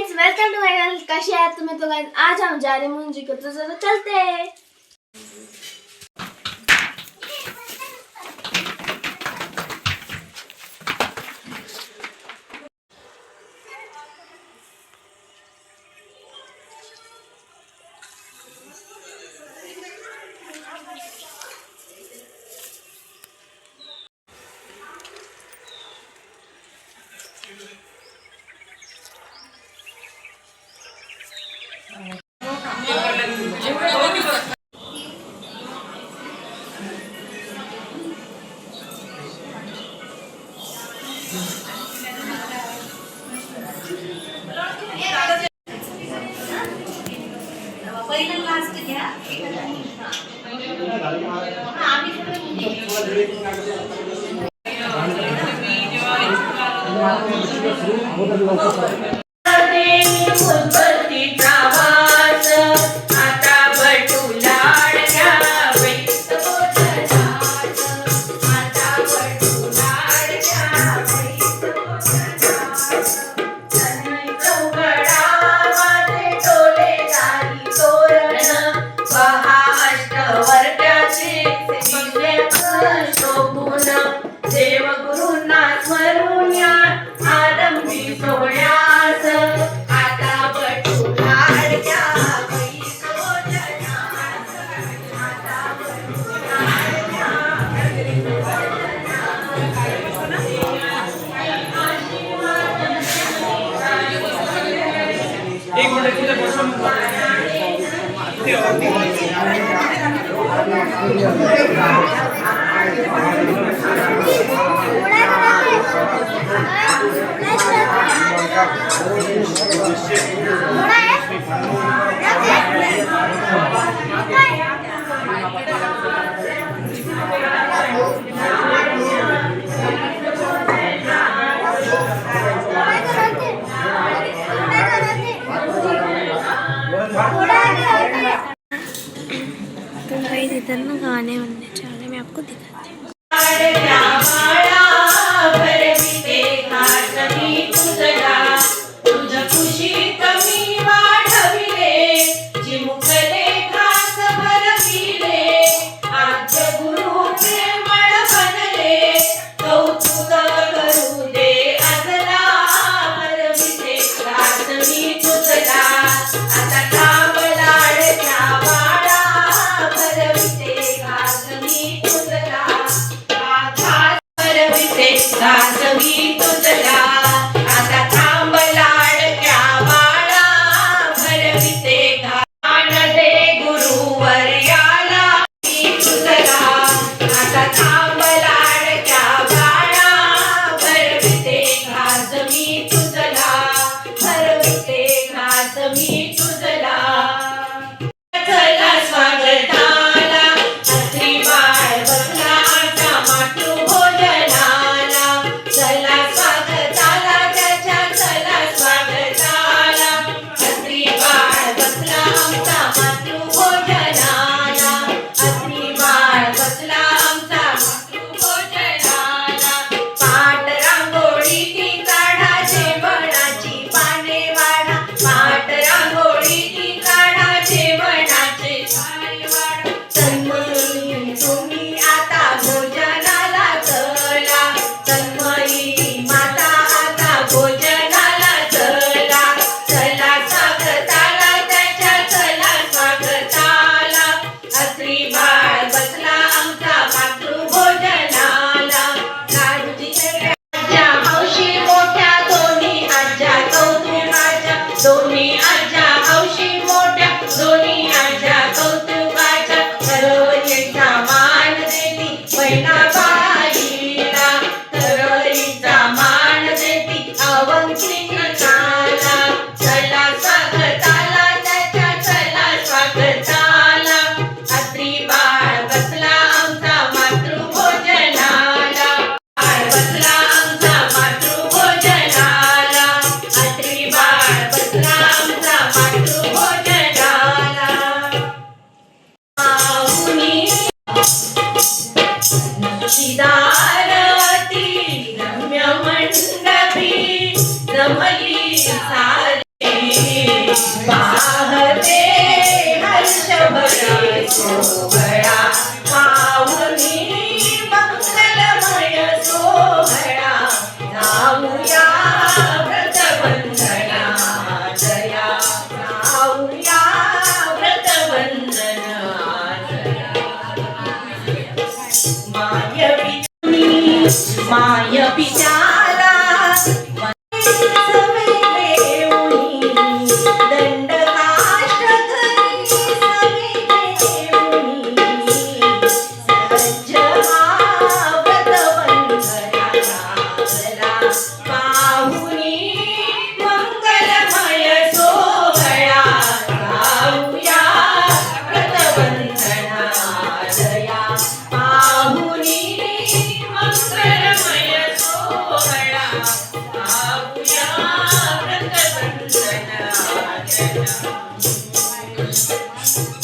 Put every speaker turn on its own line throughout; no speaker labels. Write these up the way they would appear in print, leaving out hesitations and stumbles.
Friends, welcome to my channel. कैसे हैं तुम्हें? तो गाइस आज हम जा रहे हैं मुंजी को, तो चलो चलते हैं।
देवगुरूंना स्मरून्या आरंभी सोहळ्यास आता बटू लाडक्या
एक मिनिट
तो गाइस इधर ना गाने बनने जा रहे हैं, मैं आपको दिखाती हूँ।
तुझला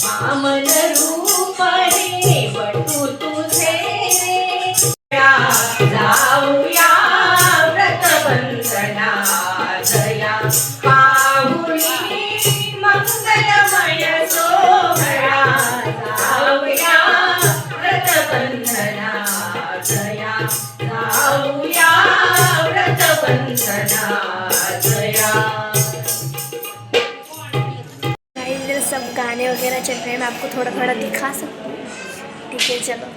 वामन रूप हे बटू तुझे रे जाऊया व्रतबंधना जया पाहुणी मंगलमय सोहळा जाऊया व्रतबंधना जया जाऊया व्रतबंधना जया।
इधर सब गाने वगैरह चल रहे हैं, मैं आपको थोड़ा थोड़ा दिखा सकती हूँ। ठीक है चलो।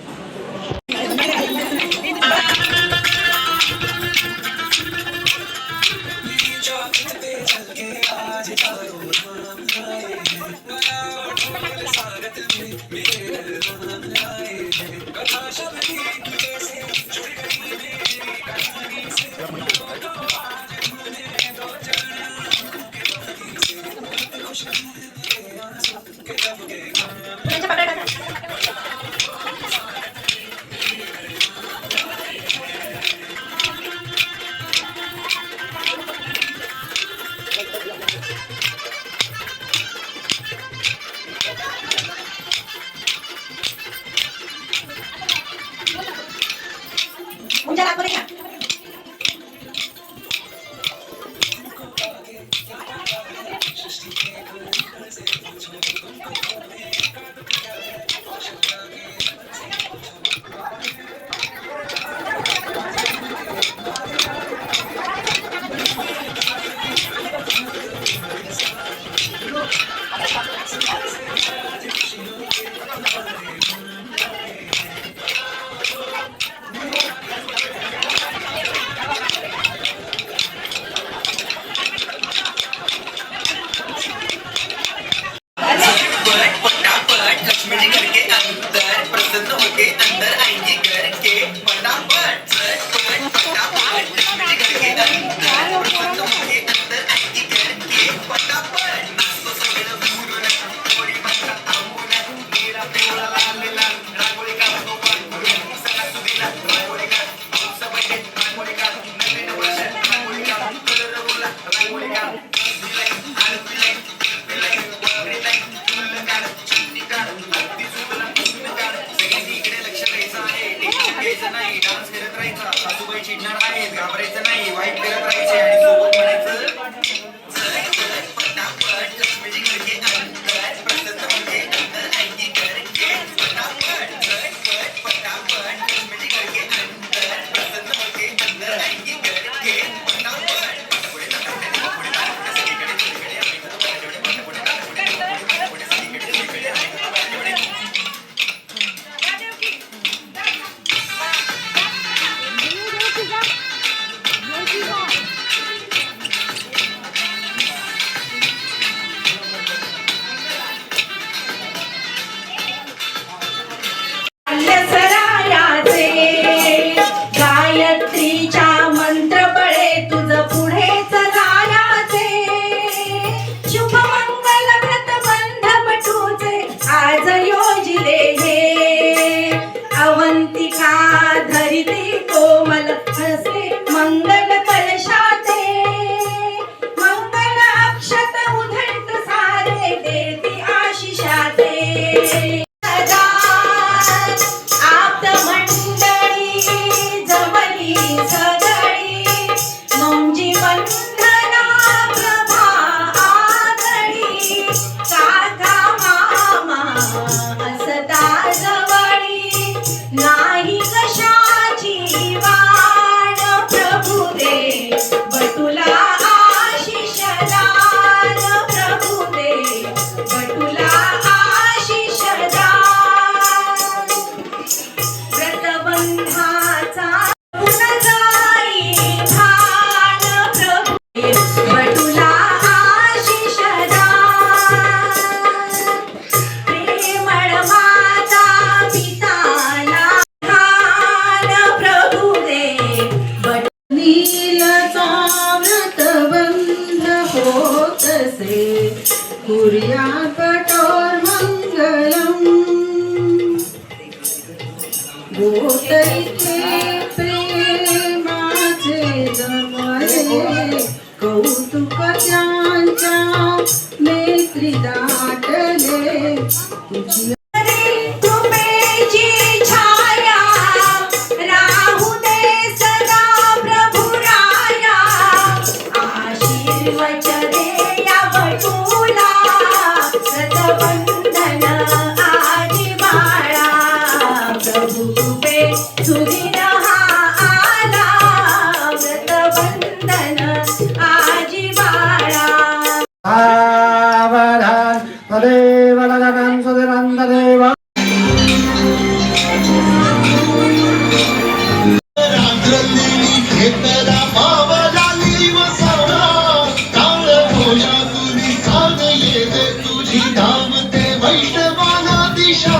डान्स करत राहायचा, सासूबाई चिडणार आहेत, घाबरायचं नाही, वाईट करत राहायचे आणि सोबत म्हणायचं पटापट लक्ष्मीची घरके अंतर प्रसन्न होते अंतर ऐकी करके पटापट पटापट लक्ष्मीची घरके अंतर प्रसन्न होते अंतर ऐकी करके पटापट पुढे सगळीकडे
गायत्रीच्या मंत्र बळे तुझ पुढेच जाण्याचे शुभ मंगल व्रत बंध बटूचे आज योजिले हे अवंतिका धरिती कोमल हसे मंगल कलशाचे मंगल अक्षत उधळत सारे देती आशिषाचे नाही कशाची वाण प्रभू दे बटुला आशिष दान प्रभू दे बटुला आशिष दान व्रतबंधाचा पुन्हा जाई भान प्रभू दे बटुला आशिष दान प्रेमळ माता पिता
कुर्या कठोर मंगलम गोतैके प्रेमाचे जमले कौतुक त्यांच्या मेले रात्री दाटले तुझी
कृपेची छाया राहू दे सदा प्रभु राया आशीर्वचने या बटूला व्रतबंधन आजी बाळा प्रभु कृपे सुदिन हा आला व्रतबंधन आजी बाळा
सावधान तदेव लगनं सुधिरं तदेव
रात्रंदिनी घेतला मावळाली वसावा काळ भोजा तुझी साध येते तुझी धावते वैष्णवाला दिशा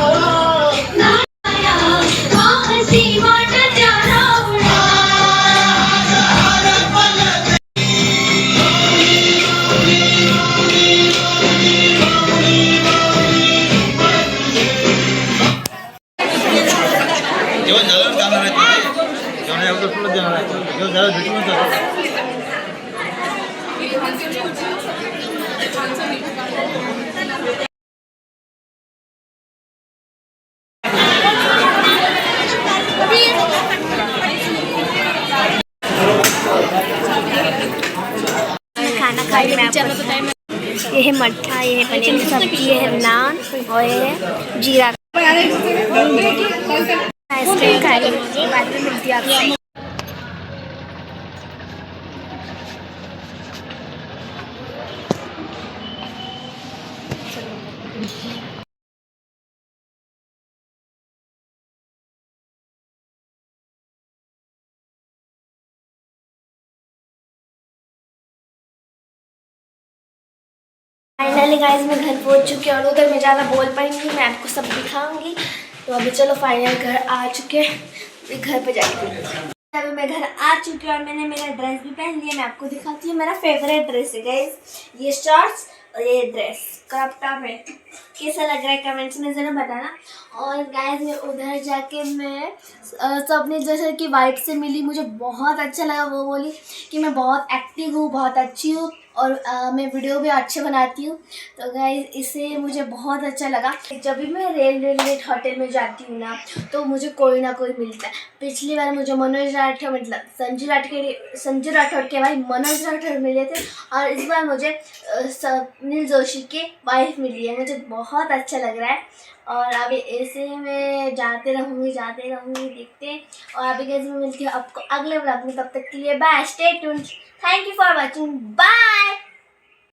जेवण झालं जाणार आहे तिथे जेवण अगोदर पुढे जाणार आहे जेवण झालं भेटून जातो
खाना खा के मैं आपको बताऊं ये है मट्ठा, ये है पनीर की सब्जी, ये है नान और ये है जीरा आइसक्रीम खा रही हूँ। बाद में मिलती है आपसे। फाइनली गाइस मैं घर पहुंच चुकी हूँ और उधर मैं ज़्यादा बोल पाई नहीं, मैं आपको सब दिखाऊंगी। तो अभी चलो फाइनल घर आ चुके हैं, अभी घर पे जाके अभी मैं घर आ चुकी हूँ और मैंने मेरा ड्रेस भी पहन लिया। मैं आपको दिखाती हूँ, मेरा फेवरेट ड्रेस है गाइस, ये शॉर्ट्स और ये ड्रेस क्रॉप टॉप है। कैसा लग रहा है कमेंट्स में ज़रूर बताना। और गाइस मैं उधर जाके मैं अपने जैसे कि वाइफ से मिली, मुझे बहुत अच्छा लगा। वो बोली कि मैं बहुत एक्टिव हूँ, बहुत अच्छी हूँ और मैं वीडियो भी अच्छे बनाती हूँ। तो गाइस इससे मुझे बहुत अच्छा लगा। जब भी मैं रेलवे होटल में जाती हूँ ना तो मुझे कोई ना कोई मिलता है। पिछली बार मुझे मनोज राठौर मतलब संजू राठौर के भाई मनोज राठौर मिले थे और इस बार मुझे सुनील जोशी के वाइफ मिली है। मुझे बहुत अच्छा लग रहा है और अभी ऐसे मैं जाते रहूँगी देखते हैं। और अभी गाइस मैं मिलती हूँ आपको अगले ब्लॉग में, तब तक के लिए bye, stay tuned, thank you for watching, bye.